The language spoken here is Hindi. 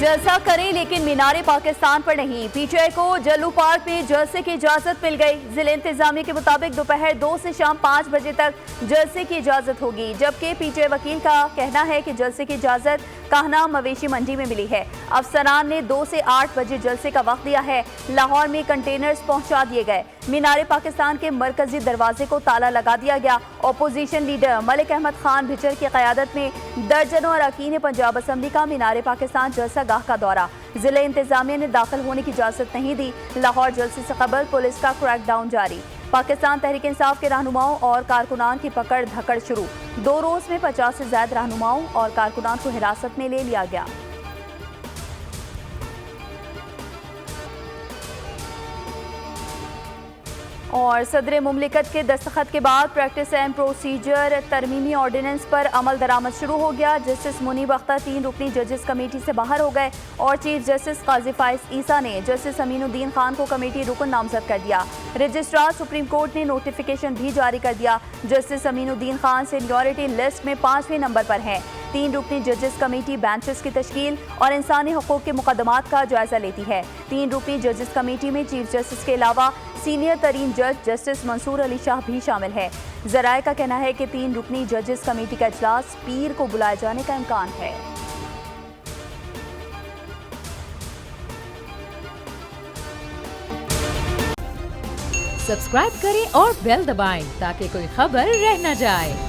जलसा करें लेकिन मीनारे पाकिस्तान पर नहीं। पीटीआई को जल्लू पार्क में जलसे की इजाजत मिल गई। जिले इंतजामिया के मुताबिक दोपहर 2 से शाम 5 बजे तक जलसे की इजाजत होगी, जबकि पीटीआई वकील का कहना है कि जलसे की इजाजत काहना मवेशी मंडी में मिली है। अफसरान ने 2 से 8 बजे जलसे का वक्त दिया है। लाहौर में कंटेनर्स पहुंचा दिए गए। मीनारे पाकिस्तान के मरकजी दरवाजे को ताला लगा दिया गया। अपोजिशन लीडर मलिक अहमद खान भिचर की क़यादत में दर्जनों अरकान पंजाब असम्बली का मीनारे पाकिस्तान जलसा गाह का दौरा। जिले इंतजामिया ने दाखिल होने की इजाजत नहीं दी। लाहौर जलसे से कबल पुलिस का क्रैकडाउन जारी। पाकिस्तान तहरीक इंसाफ के रहनुमाओं और कारकुनान की पकड़ धकड़ शुरू। 2 रोज में 50 से ज्यादा रहनुमाओं और कारकुनान को हिरासत में ले लिया गया। और सदर मुमलिकत के दस्तखत के बाद प्रैक्टिस एंड प्रोसीजर तरमीमी ऑर्डिनेंस पर अमल दरामद शुरू हो गया। जस्टिस मुनीब अख्तर 3 रुकनी जजेस कमेटी से बाहर हो गए और चीफ जस्टिस काजी फाइज ईसा ने जस्टिस अमीनुद्दीन खान को कमेटी रुकन नामजद कर दिया। रजिस्ट्रार सुप्रीम कोर्ट ने नोटिफिकेशन भी जारी कर दिया। Justice Aminuddin Khan seniority list में 5वें नंबर पर हैं। 3 रुकनी जजेस कमेटी बेंचेस की तश्कील और इंसानी हकूक के मुकदमात का जायजा लेती है। 3 रुकनी जजेस कमेटी में चीफ जस्टिस के अलावा सीनियर तरीन जज जस्टिस मंसूर अली शाह भी शामिल है। जराये का कहना है कि 3 रुकनी जजेस कमेटी का इजलास पीर को बुलाए जाने का इम्कान है। सब्सक्राइब करें और बेल दबाएं ताकि कोई खबर रह न जाए।